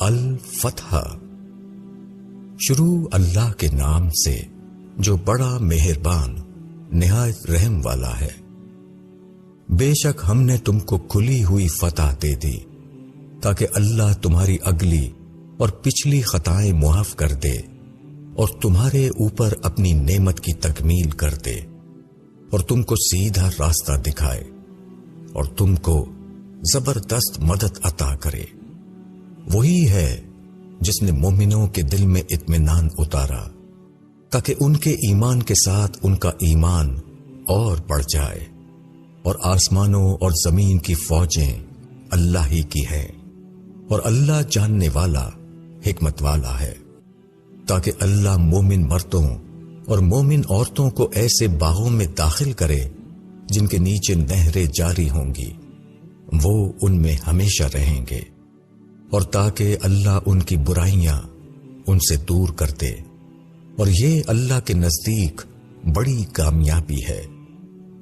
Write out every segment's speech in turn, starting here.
الفتح۔ شروع اللہ کے نام سے جو بڑا مہربان نہایت رحم والا ہے۔ بے شک ہم نے تم کو کھلی ہوئی فتح دے دی تاکہ اللہ تمہاری اگلی اور پچھلی خطائیں معاف کر دے اور تمہارے اوپر اپنی نعمت کی تکمیل کر دے اور تم کو سیدھا راستہ دکھائے اور تم کو زبردست مدد عطا کرے۔ وہی ہے جس نے مومنوں کے دل میں اطمینان اتارا تاکہ ان کے ایمان کے ساتھ ان کا ایمان اور بڑھ جائے، اور آسمانوں اور زمین کی فوجیں اللہ ہی کی ہیں، اور اللہ جاننے والا حکمت والا ہے، تاکہ اللہ مومن مردوں اور مومن عورتوں کو ایسے باغوں میں داخل کرے جن کے نیچے نہریں جاری ہوں گی، وہ ان میں ہمیشہ رہیں گے، اور تاکہ اللہ ان کی برائیاں ان سے دور کر دے، اور یہ اللہ کے نزدیک بڑی کامیابی ہے،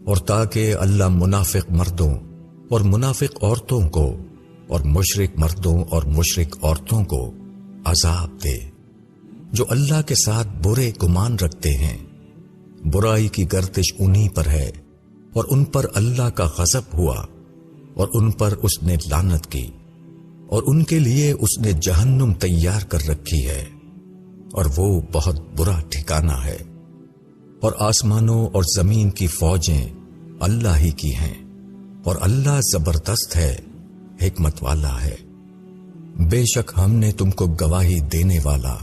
اور تاکہ اللہ منافق مردوں اور منافق عورتوں کو اور مشرک مردوں اور مشرک عورتوں کو عذاب دے جو اللہ کے ساتھ برے گمان رکھتے ہیں۔ برائی کی گردش انہی پر ہے، اور ان پر اللہ کا غضب ہوا، اور ان پر اس نے لعنت کی، اور ان کے لیے اس نے جہنم تیار کر رکھی ہے، اور وہ بہت برا ٹھکانہ ہے۔ اور آسمانوں اور زمین کی فوجیں اللہ ہی کی ہیں، اور اللہ زبردست ہے، حکمت والا ہے۔ بے شک ہم نے تم کو گواہی دینے والا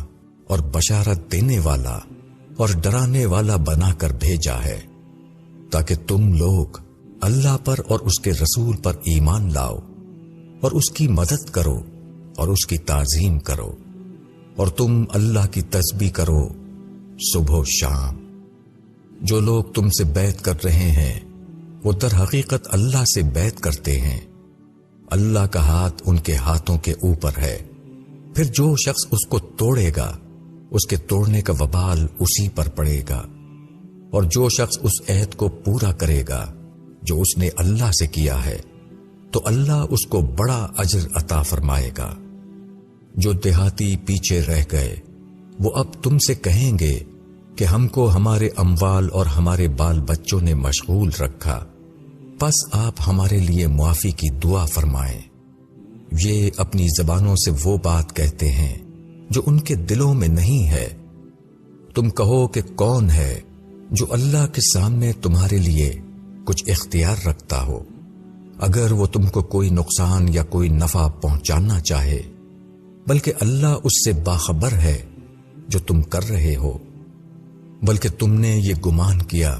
اور بشارت دینے والا اور ڈرانے والا بنا کر بھیجا ہے تاکہ تم لوگ اللہ پر اور اس کے رسول پر ایمان لاؤ اور اس کی مدد کرو اور اس کی تعظیم کرو، اور تم اللہ کی تسبیح کرو صبح و شام۔ جو لوگ تم سے بیعت کر رہے ہیں وہ در حقیقت اللہ سے بیعت کرتے ہیں، اللہ کا ہاتھ ان کے ہاتھوں کے اوپر ہے، پھر جو شخص اس کو توڑے گا اس کے توڑنے کا وبال اسی پر پڑے گا، اور جو شخص اس عہد کو پورا کرے گا جو اس نے اللہ سے کیا ہے تو اللہ اس کو بڑا اجر عطا فرمائے گا۔ جو دیہاتی پیچھے رہ گئے وہ اب تم سے کہیں گے کہ ہم کو ہمارے اموال اور ہمارے بال بچوں نے مشغول رکھا، پس آپ ہمارے لیے معافی کی دعا فرمائیں۔ یہ اپنی زبانوں سے وہ بات کہتے ہیں جو ان کے دلوں میں نہیں ہے۔ تم کہو کہ کون ہے جو اللہ کے سامنے تمہارے لیے کچھ اختیار رکھتا ہو، اگر وہ تم کو کوئی نقصان یا کوئی نفع پہنچانا چاہے، بلکہ اللہ اس سے باخبر ہے جو تم کر رہے ہو۔ بلکہ تم نے یہ گمان کیا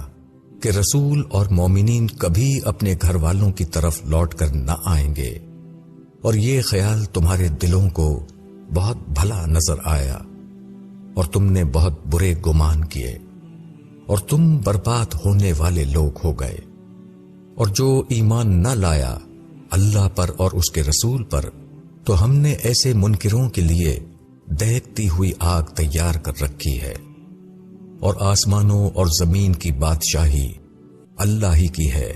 کہ رسول اور مومنین کبھی اپنے گھر والوں کی طرف لوٹ کر نہ آئیں گے، اور یہ خیال تمہارے دلوں کو بہت بھلا نظر آیا، اور تم نے بہت برے گمان کیے، اور تم برباد ہونے والے لوگ ہو گئے۔ اور جو ایمان نہ لایا اللہ پر اور اس کے رسول پر، تو ہم نے ایسے منکروں کے لیے دہکتی ہوئی آگ تیار کر رکھی ہے۔ اور آسمانوں اور زمین کی بادشاہی اللہ ہی کی ہے،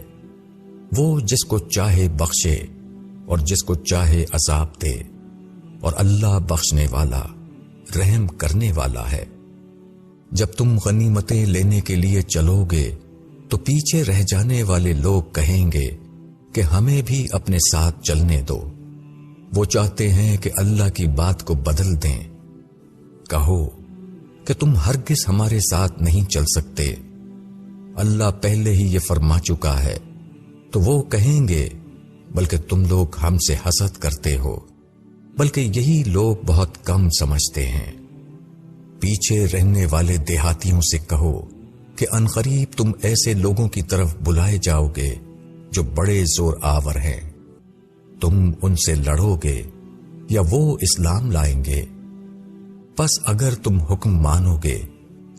وہ جس کو چاہے بخشے اور جس کو چاہے عذاب دے، اور اللہ بخشنے والا رحم کرنے والا ہے۔ جب تم غنیمتیں لینے کے لیے چلو گے تو پیچھے رہ جانے والے لوگ کہیں گے کہ ہمیں بھی اپنے ساتھ چلنے دو، وہ چاہتے ہیں کہ اللہ کی بات کو بدل دیں۔ کہو کہ تم ہرگز ہمارے ساتھ نہیں چل سکتے، اللہ پہلے ہی یہ فرما چکا ہے۔ تو وہ کہیں گے بلکہ تم لوگ ہم سے حسد کرتے ہو، بلکہ یہی لوگ بہت کم سمجھتے ہیں۔ پیچھے رہنے والے دیہاتیوں سے کہو کہ عنقریب تم ایسے لوگوں کی طرف بلائے جاؤ گے جو بڑے زور آور ہیں، تم ان سے لڑو گے یا وہ اسلام لائیں گے، پس اگر تم حکم مانو گے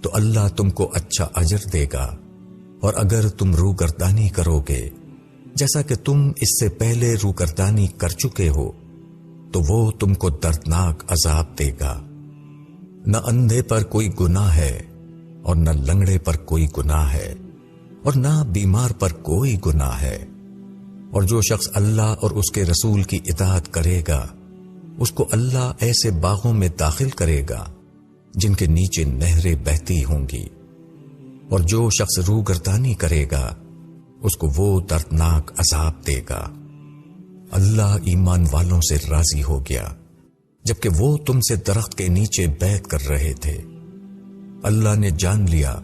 تو اللہ تم کو اچھا اجر دے گا، اور اگر تم روگردانی کرو گے جیسا کہ تم اس سے پہلے روگردانی کر چکے ہو تو وہ تم کو دردناک عذاب دے گا۔ نہ اندھے پر کوئی گناہ ہے اور نہ لنگڑے پر کوئی گناہ ہے اور نہ بیمار پر کوئی گناہ ہے، اور جو شخص اللہ اور اس کے رسول کی اطاعت کرے گا اس کو اللہ ایسے باغوں میں داخل کرے گا جن کے نیچے نہریں بہتی ہوں گی، اور جو شخص روگردانی کرے گا اس کو وہ دردناک عذاب دے گا۔ اللہ ایمان والوں سے راضی ہو گیا جبکہ وہ تم سے درخت کے نیچے بیعت کر رہے تھے۔ اللہ نے جان لیا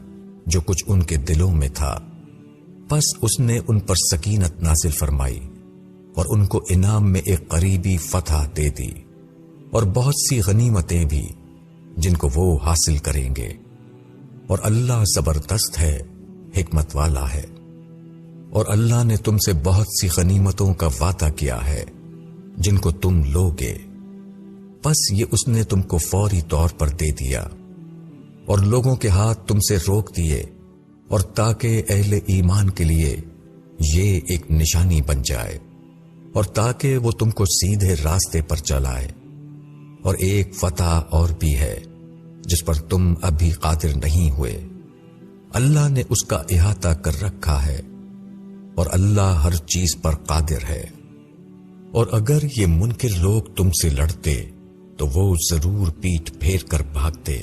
جو کچھ ان کے دلوں میں تھا، پس اس نے ان پر سکینت نازل فرمائی اور ان کو انعام میں ایک قریبی فتح دے دی اور بہت سی غنیمتیں بھی جن کو وہ حاصل کریں گے، اور اللہ زبردست ہے، حکمت والا ہے۔ اور اللہ نے تم سے بہت سی غنیمتوں کا وعدہ کیا ہے جن کو تم لوگے، پس یہ اس نے تم کو فوری طور پر دے دیا، اور لوگوں کے ہاتھ تم سے روک دیے، اور تاکہ اہل ایمان کے لیے یہ ایک نشانی بن جائے، اور تاکہ وہ تم کو سیدھے راستے پر چلائے۔ اور ایک فتح اور بھی ہے جس پر تم ابھی قادر نہیں ہوئے، اللہ نے اس کا احاطہ کر رکھا ہے، اور اللہ ہر چیز پر قادر ہے۔ اور اگر یہ منکر لوگ تم سے لڑتے تو وہ ضرور پیٹھ پھیر کر بھاگتے،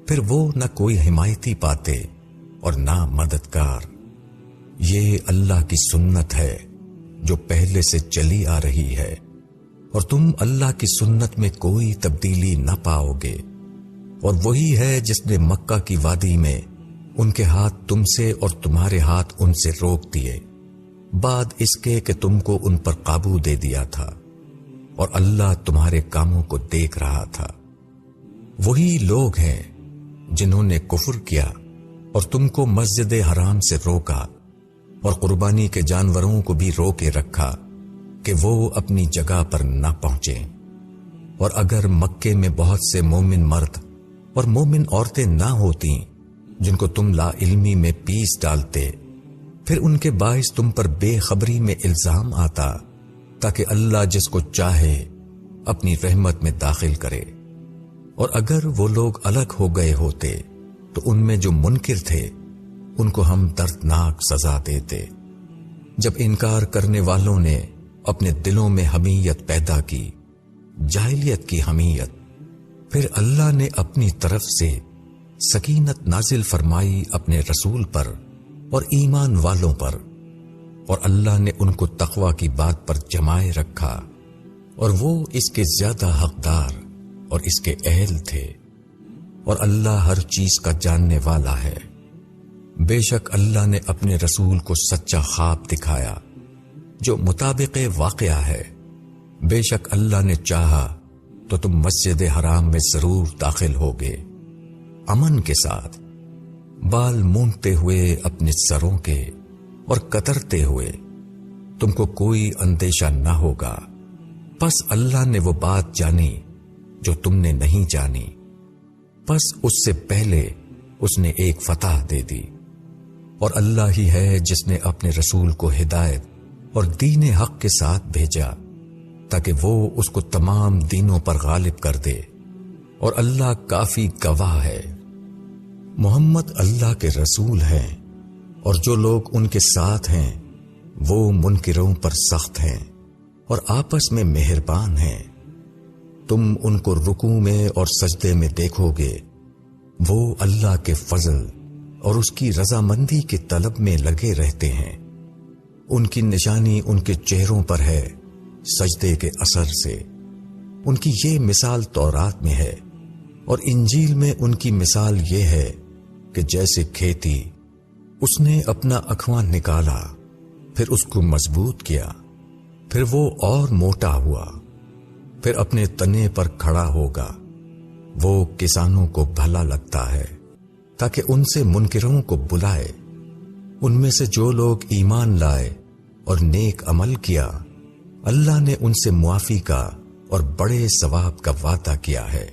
پھر وہ نہ کوئی حمایتی پاتے اور نہ مددگار۔ یہ اللہ کی سنت ہے جو پہلے سے چلی آ رہی ہے، اور تم اللہ کی سنت میں کوئی تبدیلی نہ پاؤ گے۔ اور وہی ہے جس نے مکہ کی وادی میں ان کے ہاتھ تم سے اور تمہارے ہاتھ ان سے روک دیے، بعد اس کے کہ تم کو ان پر قابو دے دیا تھا، اور اللہ تمہارے کاموں کو دیکھ رہا تھا۔ وہی لوگ ہیں جنہوں نے کفر کیا اور تم کو مسجد حرام سے روکا، اور قربانی کے جانوروں کو بھی روکے رکھا کہ وہ اپنی جگہ پر نہ پہنچیں۔ اور اگر مکے میں بہت سے مومن مرد اور مومن عورتیں نہ ہوتی جن کو تم لا علمی میں پیس ڈالتے، پھر ان کے باعث تم پر بے خبری میں الزام آتا، تاکہ اللہ جس کو چاہے اپنی رحمت میں داخل کرے۔ اور اگر وہ لوگ الگ ہو گئے ہوتے تو ان میں جو منکر تھے ان کو ہم دردناک سزا دیتے۔ جب انکار کرنے والوں نے اپنے دلوں میں حمیت پیدا کی، جاہلیت کی حمیت، پھر اللہ نے اپنی طرف سے سکینت نازل فرمائی اپنے رسول پر اور ایمان والوں پر، اور اللہ نے ان کو تقوی کی بات پر جمائے رکھا، اور وہ اس کے زیادہ حقدار اور اس کے اہل تھے۔ اور اللہ ہر چیز کا جاننے والا ہے۔ بے شک اللہ نے اپنے رسول کو سچا خواب دکھایا جو مطابق واقعہ ہے۔ بے شک اللہ نے چاہا تو تم مسجد حرام میں ضرور داخل ہوگے، امن کے ساتھ، بال مونڈتے ہوئے اپنے سروں کے اور کترتے ہوئے، تم کو کوئی اندیشہ نہ ہوگا۔ پس اللہ نے وہ بات جانی جو تم نے نہیں جانی، پس اس سے پہلے اس نے ایک فتح دے دی۔ اور اللہ ہی ہے جس نے اپنے رسول کو ہدایت اور دین حق کے ساتھ بھیجا تاکہ وہ اس کو تمام دینوں پر غالب کر دے، اور اللہ کافی گواہ ہے۔ محمد اللہ کے رسول ہیں، اور جو لوگ ان کے ساتھ ہیں وہ منکروں پر سخت ہیں اور آپس میں مہربان ہیں۔ تم ان کو رکوع میں اور سجدے میں دیکھو گے، وہ اللہ کے فضل اور اس کی رضامندی کے طلب میں لگے رہتے ہیں۔ ان کی نشانی ان کے چہروں پر ہے سجدے کے اثر سے۔ ان کی یہ مثال تورات میں ہے، اور انجیل میں ان کی مثال یہ ہے کہ جیسے کھیتی، اس نے اپنا اکھواں نکالا، پھر اس کو مضبوط کیا، پھر وہ اور موٹا ہوا، پھر اپنے تنے پر کھڑا ہوگا۔ وہ کسانوں کو بھلا لگتا ہے تاکہ ان سے منکروں کو بلائے۔ ان میں سے جو لوگ ایمان لائے اور نیک عمل کیا، اللہ نے ان سے معافی کا اور بڑے ثواب کا وعدہ کیا ہے۔